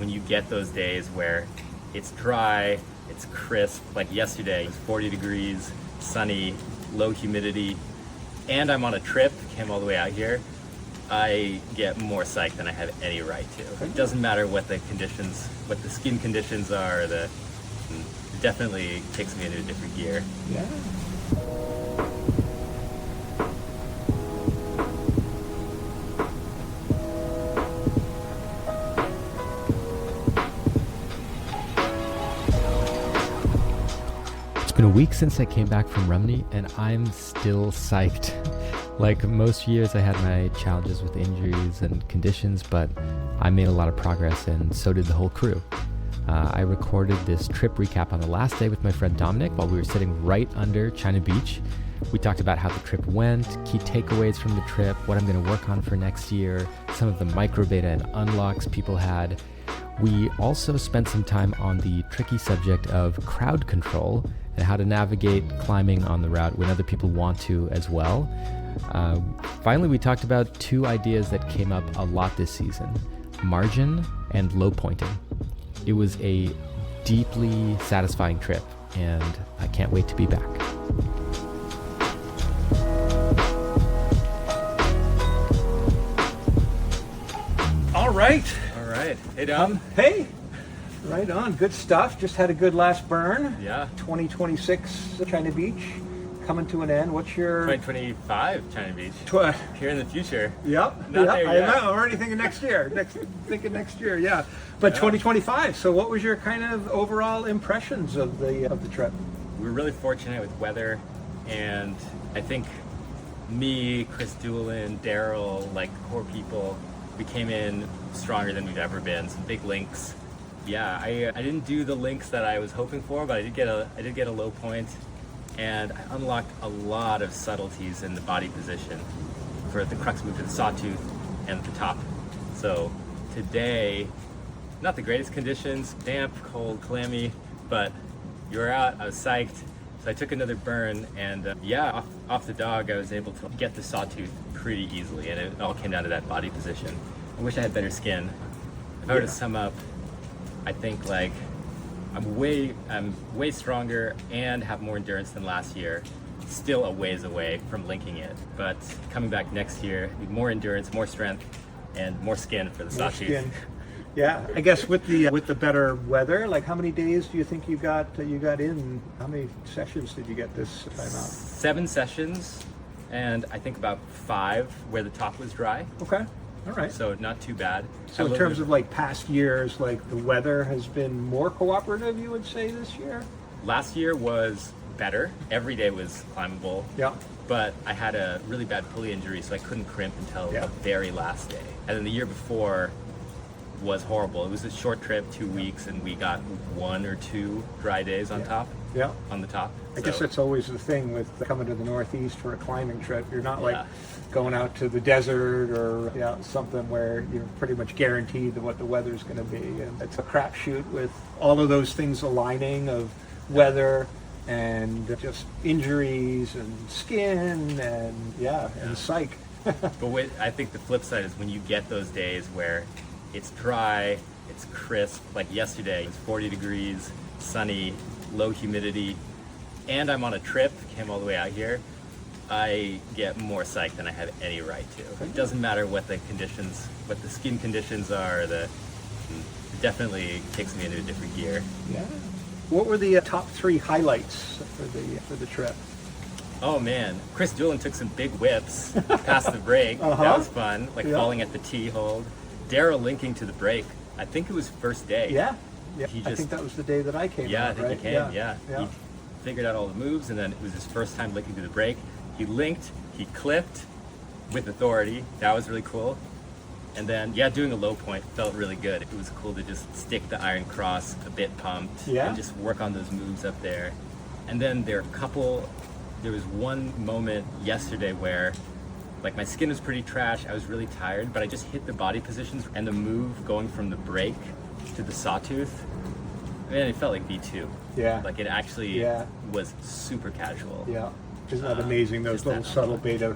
when you get those days where it's dry, it's crisp, like yesterday, it was 40 degrees, sunny, low humidity, and I'm on a trip, came all the way out here. I get more psych than I have any right to. It doesn't matter what the conditions, what the skin conditions are, it definitely takes me into a different gear. Yeah. It's been a week since I came back from Rumney, and I'm still psyched. Like most years, I had my challenges with injuries and conditions, but I made a lot of progress, and so did the whole crew. I recorded this trip recap on the last day with my friend Dominic while we were sitting right under China Beach. We talked about how the trip went, key takeaways from the trip, what I'm going to work on for next year, some of the microbeta and unlocks people had. We also spent some time on the tricky subject of crowd control and how to navigate climbing on the route when other people want to as well. Finally, we talked about two ideas that came up a lot this season: margin and low pointing. It was a deeply satisfying trip, and I can't wait to be back. All right. Hey, Dom. Hey. Right on. Good stuff. Just had a good last burn. Yeah. 2026 China Beach coming to an end. What's your 2025 China Beach. Here in the future. Yep. Not there yet. I'm already thinking next year. Thinking next year. Yeah. But 2025. So, what was your kind of overall impressions of the trip? We were really fortunate with weather, and I think me, Chris Doolin, Daryl, like core people, we came in stronger than we've ever been. Some big links. Yeah, I didn't do the links that I was hoping for, but I did get a low point, and I unlocked a lot of subtleties in the body position for the crux move to the sawtooth and the top. So today, not the greatest conditions, damp, cold, clammy, but you were out, I was psyched. So I took another burn, and off the dog, I was able to get the sawtooth pretty easily, and it all came down to that body position. I wish I had better skin. If I were to sum up, I think like I'm way stronger and have more endurance than last year. Still a ways away from linking it, but coming back next year, need more endurance, more strength, and more skin for the sawtooth. Yeah, I guess with the better weather, like how many days do you think you got in? How many sessions did you get this time out? 7 sessions, and I think about 5 where the top was dry. Okay. All right. So not too bad. So in terms of like past years, like the weather has been more cooperative, you would say, this year? Last year was better. Every day was climbable. Yeah. But I had a really bad pulley injury, so I couldn't crimp until the very last day. And then the year before was horrible. It was a short trip, 2 weeks, and we got 1 or 2 dry days on top. Yeah. On the top. I guess that's always the thing with coming to the Northeast for a climbing trip. You're not like going out to the desert or something where you're pretty much guaranteed that what the weather's going to be. And it's a crapshoot with all of those things aligning of weather and just injuries and skin and psych. But I think the flip side is when you get those days where it's dry, it's crisp, like yesterday, it was 40 degrees, sunny, low humidity, and I'm on a trip, came all the way out here, I get more psych than I have any right to. It doesn't matter what the conditions, what the skin conditions are, it definitely takes me into a different gear. Yeah. What were the top 3 highlights for the trip? Oh man, Chris Doolin took some big whips past the break. That was fun, like falling at the T hold. Daryl linking to the break. I think it was first day. Yeah. I think that was the day that I came. Yeah, out, I think right? he came. Yeah. He figured out all the moves, and then it was his first time linking to the break. He linked, he clipped with authority. That was really cool. And then, doing a low point felt really good. It was cool to just stick the iron cross a bit pumped and just work on those moves up there. And then there was one moment yesterday where like my skin was pretty trash, I was really tired, but I just hit the body positions and the move going from the break to the sawtooth, man, it felt like V2. Yeah. Like it actually was super casual. Yeah. Isn't that amazing? Those little subtle beta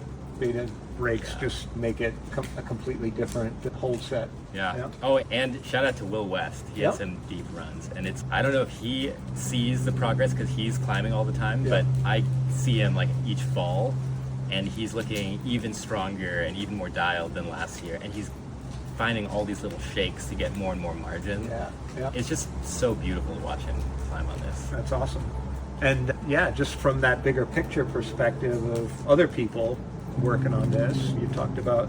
breaks just make it a completely different hold set. Yeah. Oh, and shout out to Will West. He has some deep runs, and I don't know if he sees the progress because he's climbing all the time, but I see him like each fall, and he's looking even stronger and even more dialed than last year, and he's finding all these little shakes to get more and more margin. It's just so beautiful to watch him climb on this. That's awesome. And yeah, just from that bigger picture perspective of other people working on this, you talked about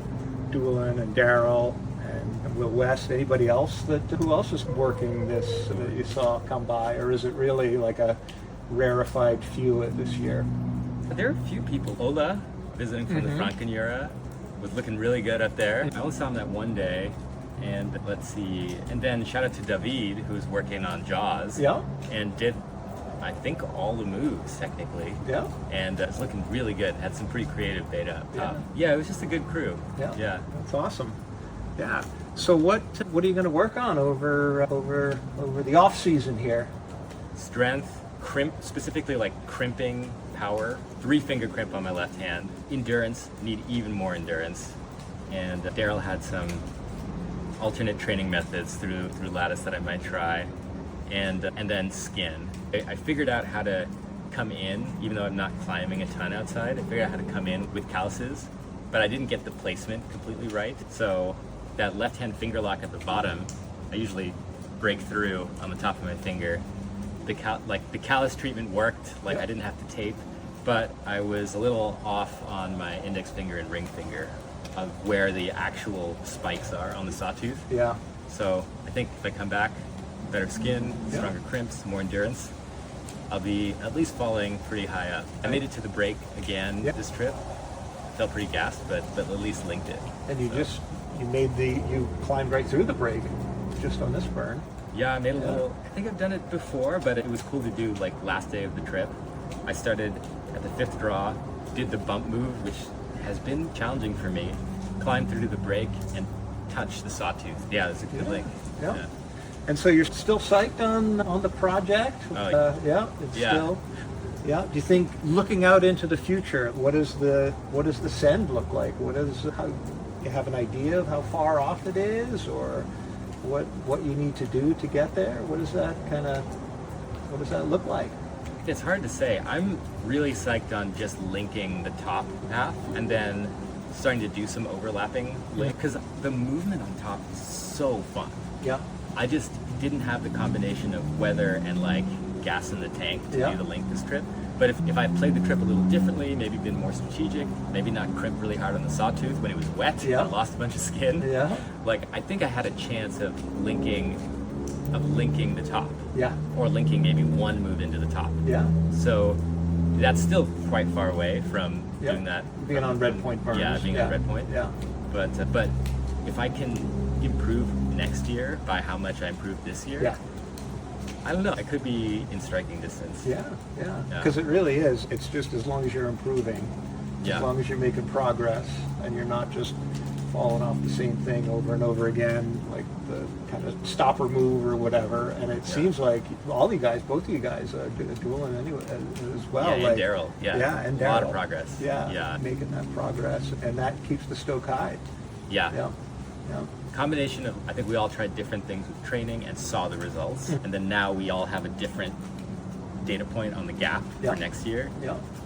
Doolin and Daryl and Will West. Anybody else who else is working this that you saw come by, or is it really like a rarefied few this year? There are a few people. Ola, visiting from the Frankenjura, was looking really good up there. I only saw him that one day. And let's see, and then shout out to David, who's working on Jaws. And did, I think, all the moves technically. And it's looking really good. Had some pretty creative beta up top. It was just a good crew. That's awesome. So what are you going to work on over the off season here? Strength, crimp, specifically like crimping power. 3-finger crimp on my left hand. Endurance, need even more endurance. And Daryl had some alternate training methods through Lattice that I might try, and then skin. I figured out how to come in, even though I'm not climbing a ton outside. I figured out how to come in with calluses, but I didn't get the placement completely right. So that left-hand finger lock at the bottom, I usually break through on the top of my finger. The callus treatment worked. I didn't have to tape, but I was a little off on my index finger and ring finger of where the actual spikes are on the sawtooth. So I think if I come back, better skin, stronger crimps, more endurance, I'll be at least falling pretty high up. I made it to the break again this trip. Felt pretty gassed, but at least linked it. And you climbed right through the break just on this burn. Yeah, I made a little, I think I've done it before, but it was cool to do last day of the trip. I started at the 5th draw, did the bump move, which has been challenging for me, climbed through to the break and touched the sawtooth. Yeah, it's a good link. And so you're still psyched on the project? Still. Do you think, looking out into the future, what does the send look like? How you have an idea of how far off it is, or what you need to do to get there? What does that look like? It's hard to say. I'm really psyched on just linking the top half and then starting to do some overlapping link, because the movement on top is so fun. I just didn't have the combination of weather and gas in the tank to do the link this trip. But if I played the trip a little differently, maybe been more strategic, maybe not crimp really hard on the sawtooth when it was wet and lost a bunch of skin, I think I had a chance of linking the top. Or linking maybe one move into the top. So that's still quite far away from doing that. Being on red point burns. Being on red point. But if I can improve next year by how much I improved this year, I don't know. I could be in striking distance. Because it really is. It's just as long as you're improving, as long as you're making progress, and you're not just falling off the same thing over and over again, like the kind of stopper move or whatever. And it seems like all you guys, both of you guys, are doing anyway as well. And Daryl. And Daryl. A lot of progress. Making that progress, and that keeps the stoke high. Combination of, I think we all tried different things with training and saw the results, and then now we all have a different data point on the gap for next year.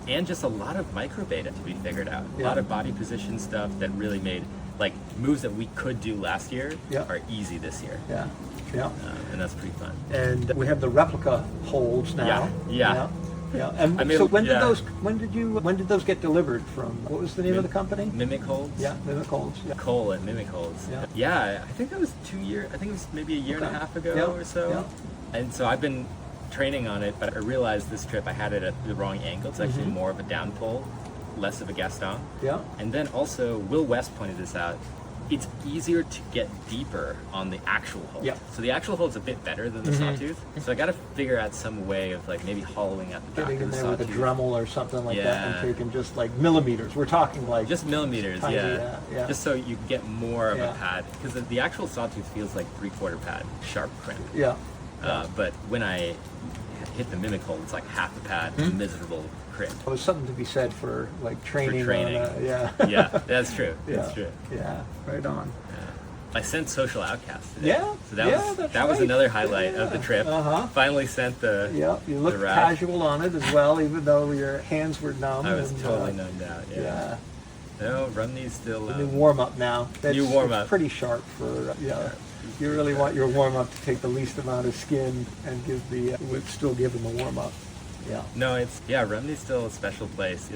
And just a lot of microbeta to be figured out. A lot of body position stuff that really made moves that we could do last year are easy this year. And that's pretty fun. And we have the replica holds now. And so when did those get delivered from? What was the name of the company? Mimic Holds. Mimic Holds. Cole at Mimic Holds. I think that was 2 years. I think it was maybe a year and a half ago or so. And so I've been training on it, but I realized this trip I had it at the wrong angle. It's actually more of a down pull, less of a Gaston. And then also Will West pointed this out. It's easier to get deeper on the actual hold. So the actual hold's a bit better than the sawtooth. So I got to figure out some way of maybe hollowing out the back getting of the in there sawtooth. with a Dremel or something like that, and taking just millimeters. We're talking just millimeters, tiny, just so you can get more of a pad, because the actual sawtooth feels like 3/4 pad, sharp crimp. But when I hit the mimic hole, it's like half the pad, it's a miserable crit. Well, there's something to be said for like training. training. Yeah. Yeah, that's true. Yeah. That's true. Yeah, right on. I sent Social Outcast today. Yeah, So that yeah, was that's that was right. another highlight Yeah. of the trip. Finally sent the Yeah, you look the route. casual on it as well, even though your hands were numb. I was and, totally numbed out. Yeah. Yeah. No, Rumney's still The new warm up now. That's New warm-up. Pretty sharp for You really want your warm up to take the least amount of skin and give the still give them a warm up. Yeah. No, Rumney's still a special place.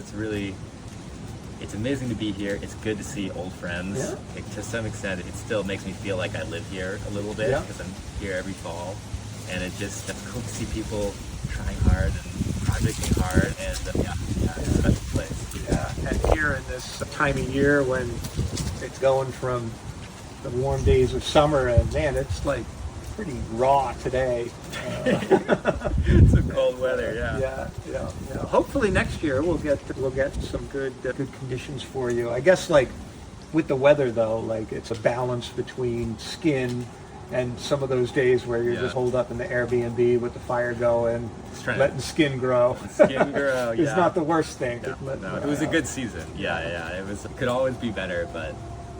It's amazing to be here. It's good to see old friends. Yeah. Like, to some extent, it still makes me feel like I live here a little bit Yeah. because I'm here every fall, and it's cool to see people trying hard and projecting hard, and it's a special place. Yeah, and here in this time of year when it's going from the warm days of summer, and man, it's like pretty raw today. It's some cold weather, yeah. Yeah. Hopefully next year we'll get some good conditions for you. I guess like with the weather though, like it's a balance between skin and some of those days where you're just holed up in the Airbnb with the fire going, letting skin grow. Skin grow, It's not the worst thing. No, it was a good season. Yeah. It could always be better, but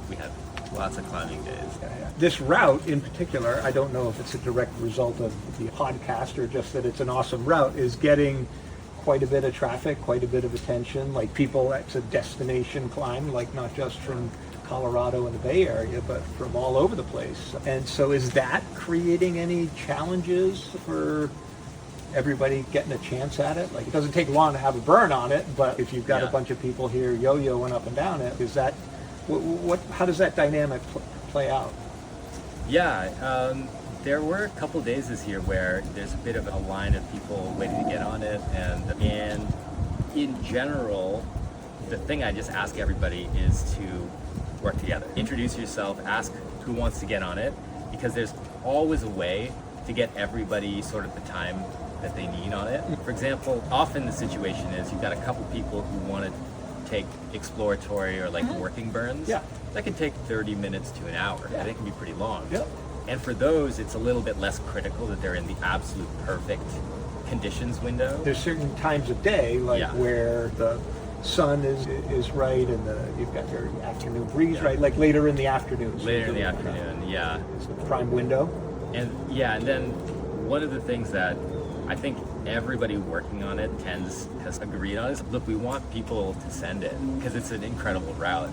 we had lots of climbing days. This route in particular, I don't know if it's a direct result of the podcast or just that it's an awesome route, is getting quite a bit of traffic, quite a bit of attention. Like people, it's a destination climb, like not just from Colorado and the Bay Area, but from all over the place. And so is that creating any challenges for everybody getting a chance at it? Like it doesn't take long to have a burn on it, but if you've got a bunch of people here yo-yoing up and down it, is that, how does that dynamic play out? Yeah, there were a couple days this year where there's a bit of a line of people waiting to get on it, and in general, the thing I just ask everybody is to work together. Introduce yourself, ask who wants to get on it, because there's always a way to get everybody sort of the time that they need on it. For example, often the situation is you've got a couple people who want to take exploratory or like working burns. Yeah. That can take 30 minutes to an hour. Yeah. They can be pretty long. Yep. And for those, it's a little bit less critical that they're in the absolute perfect conditions window. There's certain times of day, like where the sun is right and you've got your afternoon breeze right, like later in the afternoon. Later in the afternoon, yeah. It's the prime window. And then one of the things that I think everybody working on it has agreed on is, look, we want people to send it because it's an incredible route.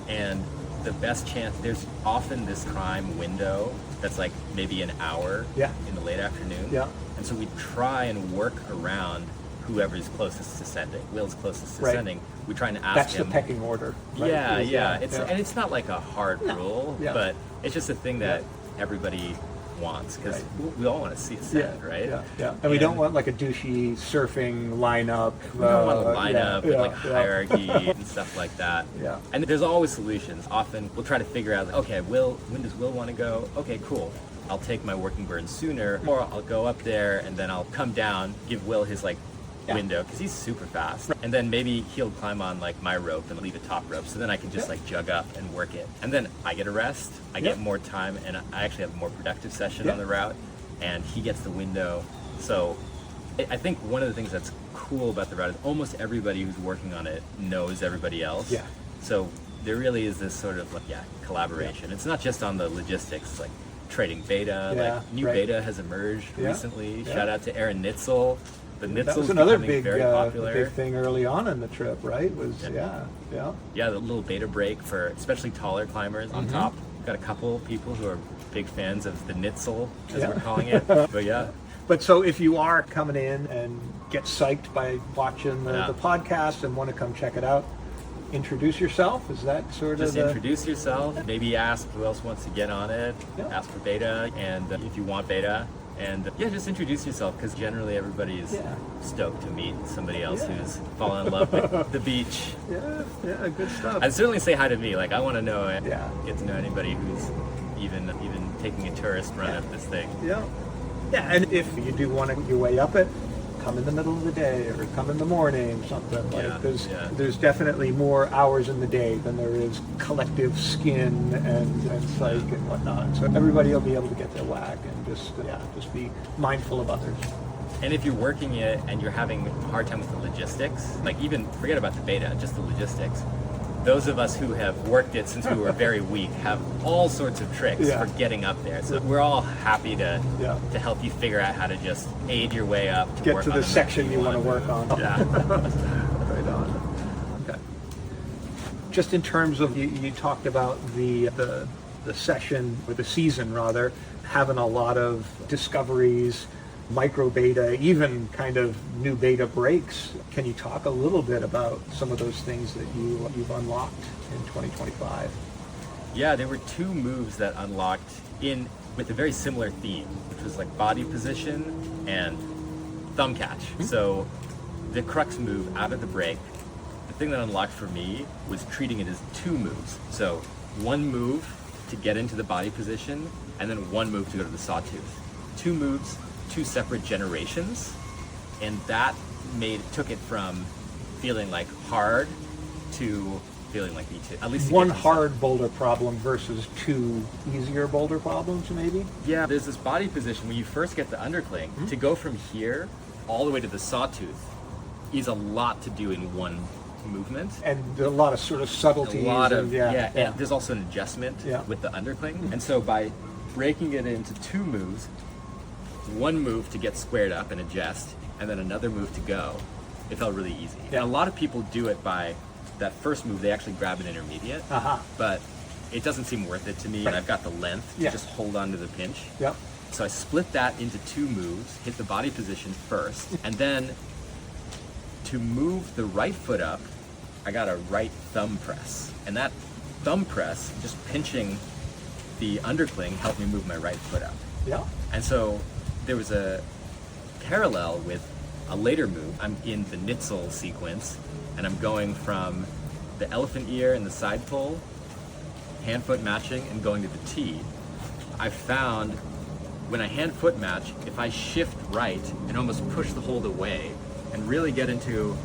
And the best chance, there's often this prime window that's like maybe an hour in the late afternoon. Yeah. And so we try and work around whoever's closest to sending. Will's closest to sending. We try and ask That's him. The pecking order. Right? Yeah. And it's not like a hard rule, but it's just a thing that everybody wants because we all want to see it send, right? Yeah. And we don't want like a douchey surfing lineup. We don't want a lineup with like hierarchy and stuff like that. Yeah. And there's always solutions. Often we'll try to figure out, like, okay, when does Will want to go? Okay, cool. I'll take my working burn sooner, or I'll go up there and then I'll come down, give Will his like window because he's super fast, and then maybe he'll climb on like my rope and leave a top rope, so then I can just like jug up and work it, and then I get a rest, I get more time, and I actually have a more productive session on the route, and he gets the window. So I think one of the things that's cool about the route is almost everybody who's working on it knows everybody else. So there really is this sort of like collaboration. It's not just on the logistics, it's like trading beta, like new beta has emerged recently. Shout out to Aaron Nitzel. The That was Nitzel's another becoming big, very popular. big thing early on in the trip, right? Was the little beta break for especially taller climbers on top. Got a couple people who are big fans of the Nitzel, as we're calling it. But But so if you are coming in and get psyched by watching the podcast and want to come check it out, introduce yourself. Is that sort just of introduce yourself. Maybe ask who else wants to get on it. Ask for beta, and if you want beta. And just introduce yourself, because generally everybody is stoked to meet somebody else who's fallen in love with the beach. Yeah, good stuff. I'd certainly say hi to me. Like, I want to know get to know anybody who's even taking a tourist run at this thing. Yeah, and if you do want to get your way up it, come in the middle of the day or come in the morning, something like. There's definitely more hours in the day than there is collective skin and psych and whatnot. So everybody will be able to get their whack and just be mindful of others. And if you're working it and you're having a hard time with the logistics, like even forget about the beta, just the logistics. Those of us who have worked it since we were very weak have all sorts of tricks for getting up there. So we're all happy to help you figure out how to just aid your way up to Get work to on the section you want to work on. Yeah. Right on. Okay. Just in terms of you talked about the session, or the season rather, having a lot of discoveries, microbeta, even kind of new beta breaks. Can you talk a little bit about some of those things that you've unlocked in 2025? Yeah, there were 2 moves that unlocked with a very similar theme, which was like body position and thumb catch. So the crux move out of the break, the thing that unlocked for me was treating it as 2 moves. So 1 move to get into the body position, and then 1 move to go to the sawtooth. 2 moves, 2 separate generations, and that took it from feeling like hard to feeling like me too. At least 1 hard boulder problem versus 2 easier boulder problems, maybe? Yeah, there's this body position when you first get the undercling. To go from here all the way to the sawtooth is a lot to do in 1 movement. And a lot of sort of subtleties. And there's also an adjustment with the undercling. And so by breaking it into 2 moves, 1 move to get squared up and adjust, and then another move to go, it felt really easy. And a lot of people do it by that first move, they actually grab an intermediate, but it doesn't seem worth it to me, and I've got the length to just hold on to the pinch. So I split that into 2 moves, hit the body position first, and then to move the right foot up, I got a right thumb press. And that thumb press, just pinching the undercling, helped me move my right foot up. And so there was a parallel with a later move. I'm in the Nitzel sequence, and I'm going from the elephant ear and the side pull, hand-foot matching, and going to the T. I found when I hand-foot match, if I shift right and almost push the hold away and really get into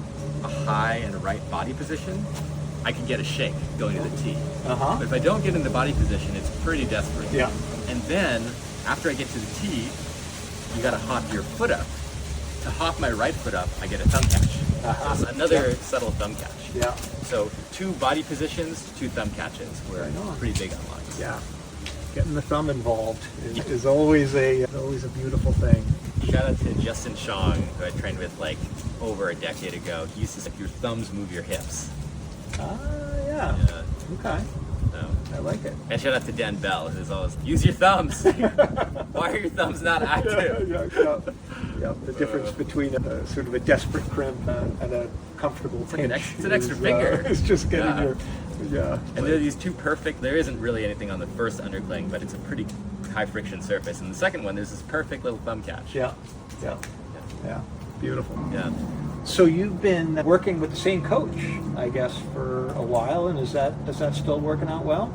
a high and a right body position, I can get a shake going to the T. But if I don't get in the body position, it's pretty desperate. And then, after I get to the T, you gotta hop your foot up. To hop my right foot up, I get a thumb catch. So another subtle thumb catch. So 2 body positions, 2 thumb catches were pretty big unlocks. Getting the thumb involved is always a beautiful thing. Shout out to Justin Chong, who I trained with like over a decade ago. He used to say, your thumbs move your hips. Okay. So, I like it. and shout out to Dan Bell, who's always, use your thumbs. Why are your thumbs not active? The difference between a sort of a desperate crimp and a comfortable pinch. It's an extra finger. It's just getting your, And there are these 2 perfect, there isn't really anything on the first undercling, but it's a pretty high friction surface. And the second one, there's this perfect little thumb catch. Beautiful. Yeah. So you've been working with the same coach, I guess, for a while, and is that still working out well?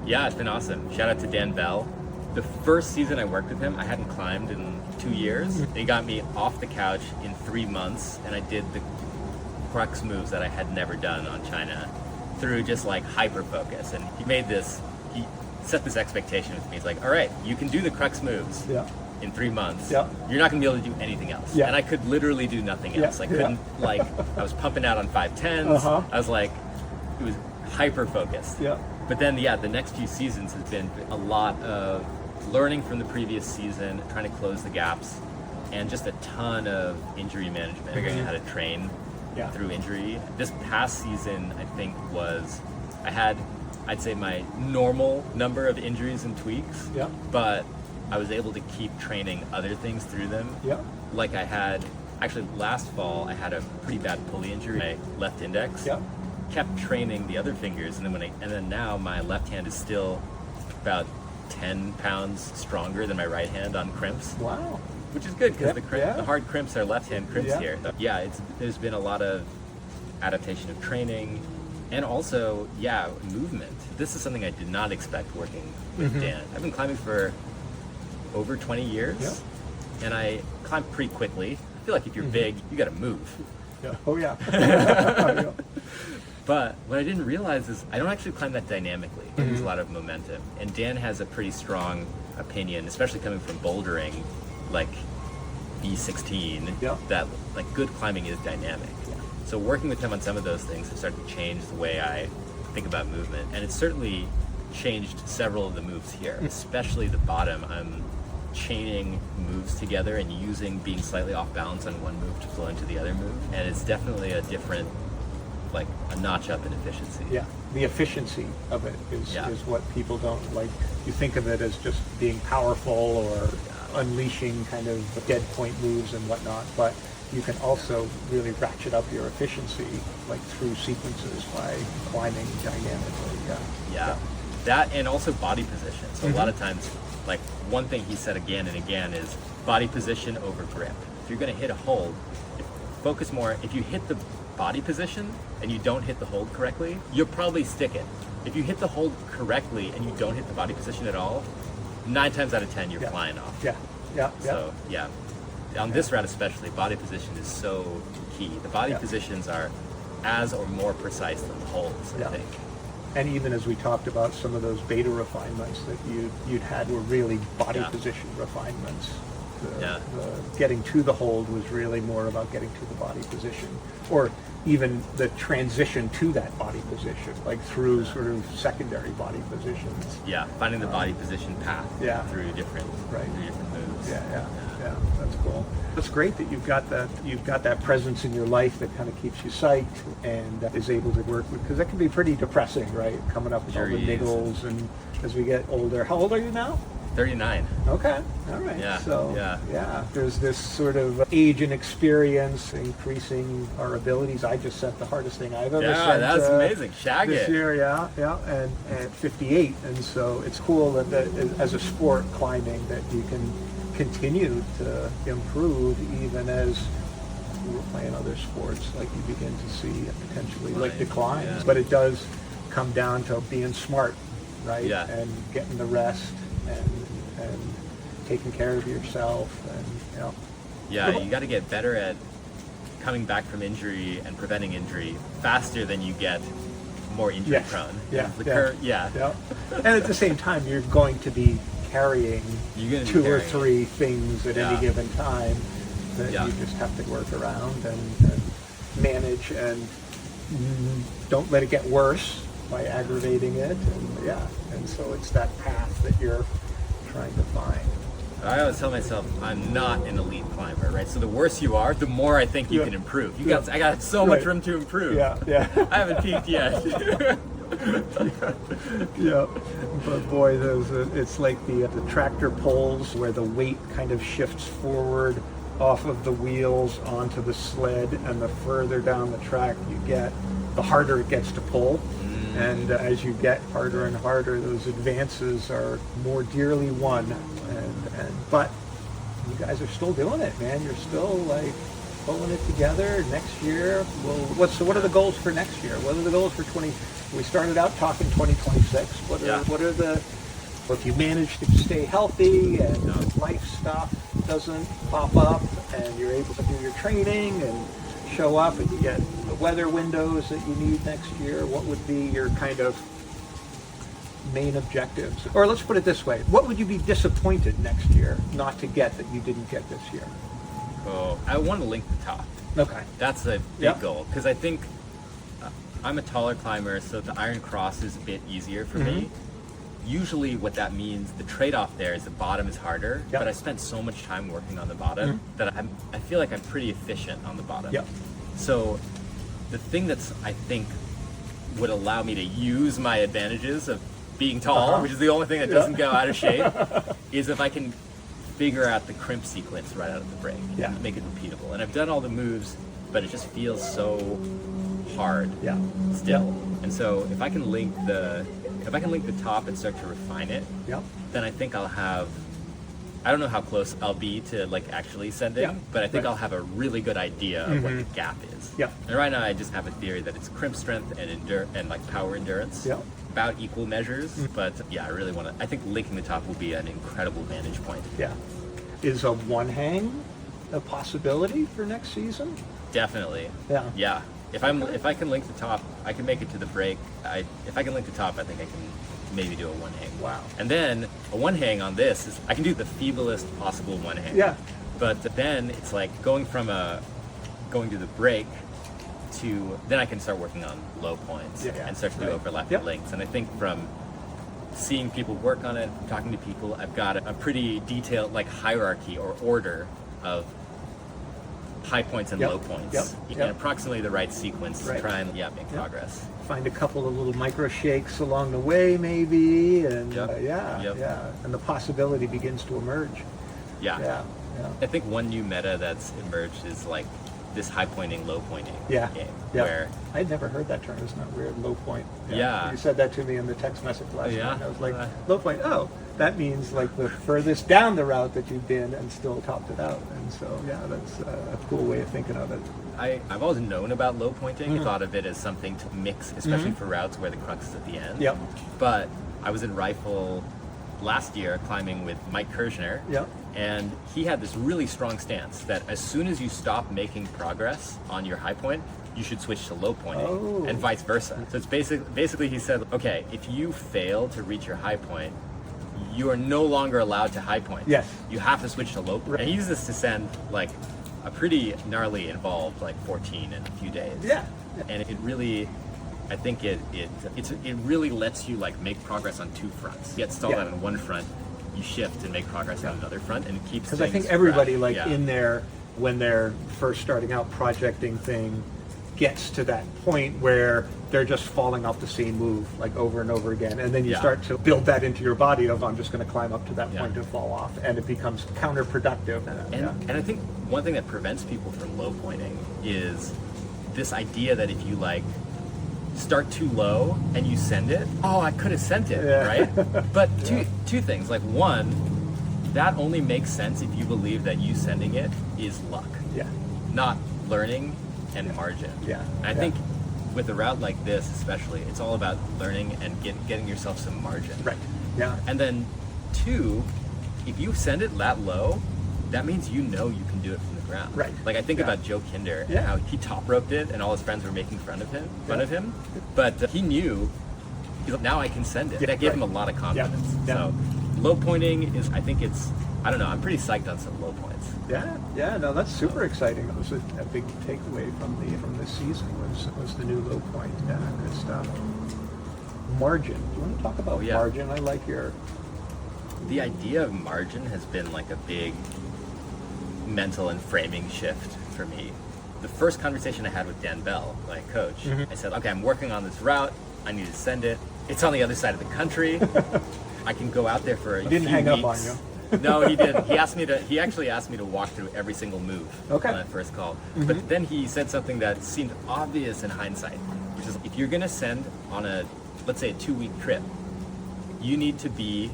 Yeah, it's been awesome. Shout out to Dan Bell. The first season I worked with him, I hadn't climbed in 2 years. He got me off the couch in 3 months, and I did the crux moves that I had never done on China through just like hyper focus. And he set this expectation with me. He's like, all right, you can do the crux moves in 3 months. You're not gonna be able to do anything else. And I could literally do nothing else. I couldn't, I was pumping out on 510s. I was like, it was hyper focused. But then, the next few seasons has been a lot of learning from the previous season, trying to close the gaps, and just a ton of injury management, figuring out how to train through injury. This past season, I think, I'd say my normal number of injuries and tweaks, but I was able to keep training other things through them. Like I had, actually last fall, I had a pretty bad pulley injury, my left index. Kept training the other fingers, and then now my left hand is still about 10 pounds stronger than my right hand on crimps. Wow. Which is good because the hard crimps are left hand crimps here. So, there's been a lot of adaptation of training, and also movement. This is something I did not expect working with Dan. I've been climbing for over 20 years, and I climb pretty quickly. I feel like if you're big, you got to move. But what I didn't realize is I don't actually climb that dynamically. There's a lot of momentum. And Dan has a pretty strong opinion, especially coming from bouldering. Like, V16, Yeah. that like good climbing is dynamic. So working with him on some of those things has started to change the way I think about movement, and it's certainly changed several of the moves here, especially the bottom. I'm chaining moves together and being slightly off balance on one move to flow into the other move, and it's definitely a different, like a notch up in efficiency. Yeah, the efficiency of it is what people don't like. You think of it as just being powerful or unleashing kind of dead point moves and whatnot, but you can also really ratchet up your efficiency like through sequences by climbing dynamically. Yeah. That, and also body position. So a lot of times, like one thing he said again and again is body position over grip. If you're going to hit a hold, focus more. If you hit the body position and you don't hit the hold correctly, you'll probably stick it. If you hit the hold correctly and you don't hit the body position at all, 9 times out of 10 you're flying off. So on this route especially, body position is so key. The body positions are as or more precise than the holds, I think. And even as we talked about, some of those beta refinements that you'd had were really body position refinements. The getting to the hold was really more about getting to the body position, or even the transition to that body position, like through sort of secondary body positions. Yeah, finding the body position path through different moves. Yeah, that's cool. It's great that you've got that presence in your life that kind of keeps you psyched and is able to work with, because that can be pretty depressing, right? Coming up with all the niggles, and as we get older. How old are you now? 39. Okay, all right. Yeah. So there's this sort of age and experience increasing our abilities. I just sent the hardest thing I've ever sent. Yeah, that's amazing. Shag this it. year, and at 58, and so it's cool that as a sport, climbing, that you can continue to improve even as we're playing other sports, like you begin to see potentially like declines. Yeah. But it does come down to being smart, right? Yeah. And getting the rest and taking care of yourself, and you got to get better at coming back from injury and preventing injury faster than you get more injury prone. And at the same time, you're going to be carrying two or three things at any given time that you just have to work around and manage, and don't let it get worse by aggravating it, and so it's that path that you're trying to find. I always tell myself I'm not an elite climber, right? So the worse you are, the more I think you can improve. I got so much room to improve. I haven't peaked yet. But boy, it's like the tractor poles where the weight kind of shifts forward off of the wheels onto the sled, and the further down the track you get, the harder it gets to pull. And as you get harder and harder, those advances are more dearly won. But you guys are still doing it, man. You're still like pulling it together. Next year, what are the goals for next year? What are the goals for 20? We started out talking 2026. What are the? Well, if you manage to stay healthy and life stuff doesn't pop up, and you're able to do your training and show up, and you get the weather windows that you need next year, what would be your kind of main objectives? Or let's put it this way, what would you be disappointed next year not to get that you didn't get this year? Oh, I want to link the top. Okay. That's a big goal, because I think I'm a taller climber, so the Iron Cross is a bit easier for me. Usually what that means, the trade-off there is the bottom is harder, but I spent so much time working on the bottom that I feel like I'm pretty efficient on the bottom. So the thing that's, I think, would allow me to use my advantages of being tall, which is the only thing that doesn't go out of shape, is if I can figure out the crimp sequence right out of the break, make it repeatable. And I've done all the moves, but it just feels so hard still. And so if I can link the top and start to refine it, then I think I'll have, I don't know how close I'll be to like actually sending, but I think I'll have a really good idea of what the gap is. And right now I just have a theory that it's crimp strength and like power endurance, about equal measures. But I really want to, I think linking the top will be an incredible vantage point. Is a one hang a possibility for next season? Definitely. If I can link the top, I can make it to the break. If I can link the top, I think I can maybe do a one hang. Wow. And then a one hang on this is I can do the feeblest possible one hang. But then it's like going to the break to, then I can start working on low points and start to do overlapping links. And I think from seeing people work on it, talking to people, I've got a pretty detailed like hierarchy or order of high points and low points in approximately the right sequence to try and make progress. Find a couple of little micro shakes along the way, maybe, and and the possibility begins to emerge. Yeah. I think one new meta that's emerged is like this high pointing, low pointing game. Where I'd never heard that term. Isn't that weird? Low point. Yeah. You said that to me in the text message last night. I was like, low point. Oh, that means like the furthest down the route that you've been and still topped it out. And so, that's a cool way of thinking of it. I've always known about low pointing. Thought of it as something to mix, especially for routes where the crux is at the end. Yep. But I was in Rifle last year climbing with Mike Kirshner. Yep. And he had this really strong stance that as soon as you stop making progress on your high point, you should switch to low pointing and vice versa. So it's basically he said, okay, if you fail to reach your high point, you are no longer allowed to high point. Yes. You have to switch to low point. And he used this to send like a pretty gnarly involved like 14 in a few days. Yeah. And it really, I think it really lets you like make progress on two fronts. You get stalled out on one front, you shift and make progress on another front, and it keeps. Because I think everybody in there, when they're first starting out projecting thing, gets to that point where they're just falling off the same move like over and over again, and then you start to build that into your body of I'm just going to climb up to that point and fall off, and it becomes counterproductive. And I think one thing that prevents people from low pointing is this idea that if you like start too low and you send it, I could have sent it, right? But two things. Like one, that only makes sense if you believe that you sending it is luck, not learning and margin. And I think with a route like this especially, it's all about learning and getting yourself some margin. Right. Yeah. And then two, if you send it that low, that means you know you can do it from the ground. Right. Like I think about Joe Kinder and how he top roped it and all his friends were making fun of him. But he knew, he's like, now I can send it. That gave him a lot of confidence. So low pointing is, I think I'm pretty psyched on some low points. No, that's super exciting. That was a big takeaway from this season was the new low point. Yeah, good stuff. Margin. Do you want to talk about margin? I like the idea of margin has been like a big mental and framing shift for me. The first conversation I had with Dan Bell, my coach, I said, okay, I'm working on this route. I need to send it. It's on the other side of the country. I can go out there for a few weeks. He didn't hang up on you. No, he didn't. He actually asked me to walk through every single move on that first call. But then he said something that seemed obvious in hindsight, which is if you're going to send on let's say a 2-week trip, you need to be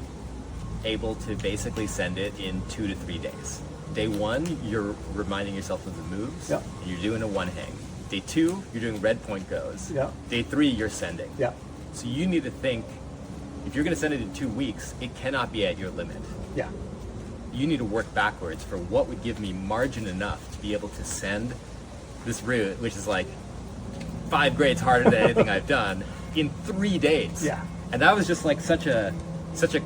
able to basically send it in 2 to 3 days. Day 1, you're reminding yourself of the moves, and you're doing a one hang. Day 2, you're doing red point goes. Day 3, you're sending. So you need to think, if you're going to send it in 2 weeks, it cannot be at your limit. You need to work backwards for what would give me margin enough to be able to send this route, which is like 5 grades harder than anything I've done, in 3 days. And that was just like such a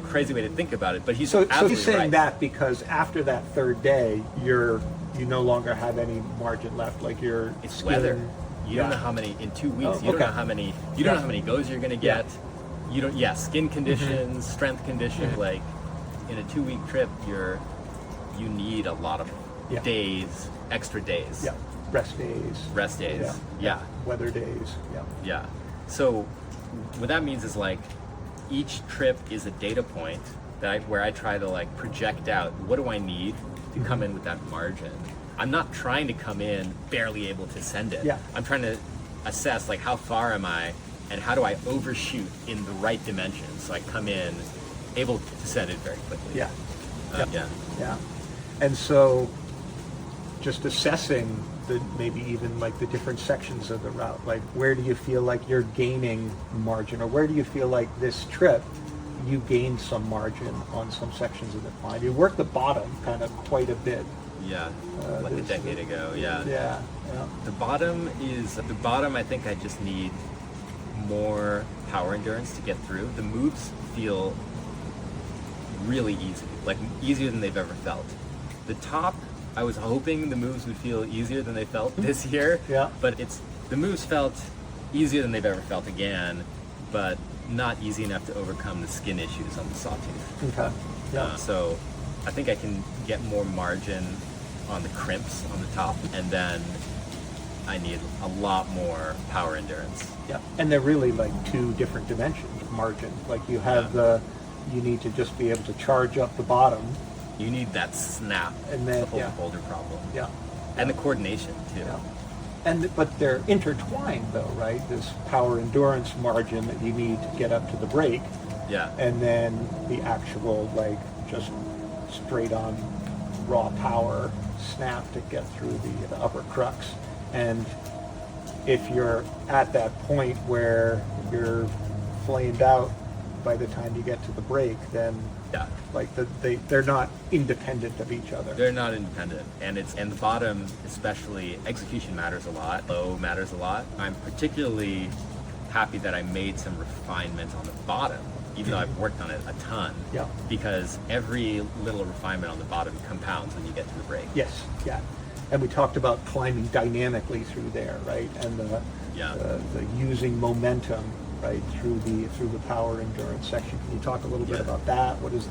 crazy way to think about it. But he's absolutely so he's saying right. that because after that 3rd day, you no longer have any margin left. Like it's weather. You don't know how many in 2 weeks. You don't know how many. You don't know how many goes you're going to get. You don't. Skin conditions, strength conditions. Like in a 2-week trip, you need a lot of days, extra days. Rest days. Weather days. So what that means is like each trip is a data point where I try to like project out what do I need to come in with that margin. I'm not trying to come in barely able to send it. I'm trying to assess like how far am I and how do I overshoot in the right dimensions so I come in able to send it very quickly. And so just assessing maybe even like the different sections of the route, like where do you feel like you're gaining margin, or where do you feel like this trip you gained some margin on some sections of the climb? You worked the bottom kind of quite a bit. Like a decade ago. The bottom, I think I just need more power endurance to get through. The moves feel really easy, like easier than they've ever felt. The top, I was hoping the moves would feel easier than they felt this year. Yeah. But the moves felt easier than they've ever felt again, but not easy enough to overcome the skin issues on the sawtooth. Okay. Yeah. So I think I can get more margin on the crimps on the top, and then I need a lot more power endurance. Yeah. And they're really like two different dimensions of margin. Like you have you need to just be able to charge up the bottom. You need that snap, And then, the whole yeah. boulder problem. Yeah. And the coordination too. Yeah. But they're intertwined though, right? This power endurance margin that you need to get up to the break, Yeah. and then the actual like just straight on raw power snap to get through the upper crux. And if you're at that point where you're flamed out by the time you get to the break, then Yeah. like they're not independent of each other. They're not independent, and the bottom especially, execution matters a lot. Low matters a lot. I'm particularly happy that I made some refinement on the bottom, even though I've worked on it a ton. Yeah. Because every little refinement on the bottom compounds when you get to the break. Yes, yeah. And we talked about climbing dynamically through there, right? And the using momentum, right, through the power endurance section. Can you talk a little bit about that? What does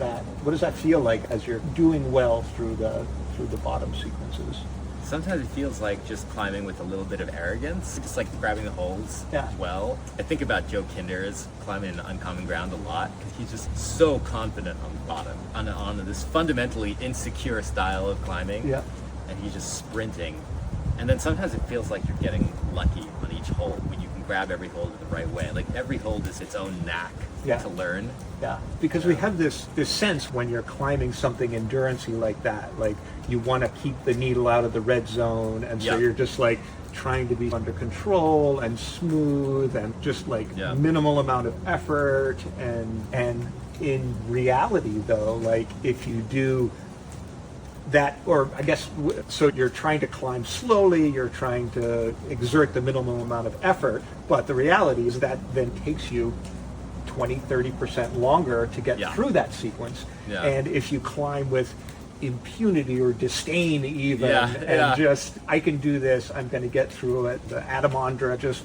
that feel like as you're doing well through the bottom sequences? Sometimes it feels like just climbing with a little bit of arrogance, just like grabbing the holds well. I think about Joe Kinder's climbing in uncommon ground a lot, because he's just so confident on the bottom, on this fundamentally insecure style of climbing. Yeah. And he's just sprinting. And then sometimes it feels like you're getting lucky on each hold when you can grab every hold in the right way. Like every hold is its own knack to learn. Yeah, because we have this sense when you're climbing something endurance-y like that, like you want to keep the needle out of the red zone, and so you're just like trying to be under control and smooth and just like minimal amount of effort. And in reality though, like if you do that, or I guess, so you're trying to climb slowly, you're trying to exert the minimum amount of effort, but the reality is that then takes you 20-30% longer to get through that sequence. And if you climb with impunity or disdain even, and just, I can do this, I'm going to get through it, the Adamandra just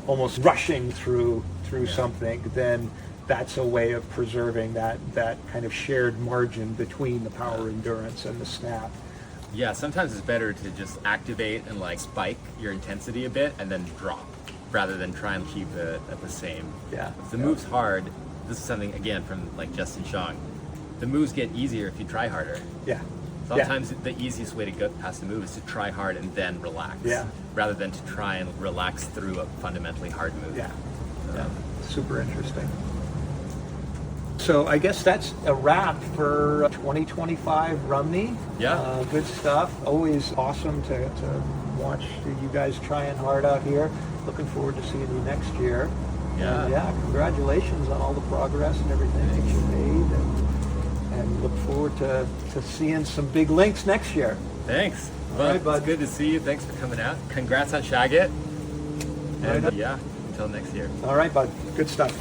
almost rushing through something, then that's a way of preserving that kind of shared margin between the power endurance and the snap. Yeah, sometimes it's better to just activate and like spike your intensity a bit and then drop, rather than try and keep it at the same. Yeah. If the move's hard, this is something again from like Justin Shong, the moves get easier if you try harder. Yeah. Sometimes the easiest way to go past the move is to try hard and then relax. Rather than to try and relax through a fundamentally hard move. Yeah. Super interesting. So I guess that's a wrap for 2025 Rumney. Yeah. Good stuff. Always awesome to watch you guys trying hard out here. Looking forward to seeing you next year. Yeah. And congratulations on all the progress and everything that you made. And look forward to seeing some big links next year. Thanks. All Well, right, bud. it's good to see you. Thanks for coming out. Congrats on Shag It. And Right. until next year. All right, bud. Good stuff.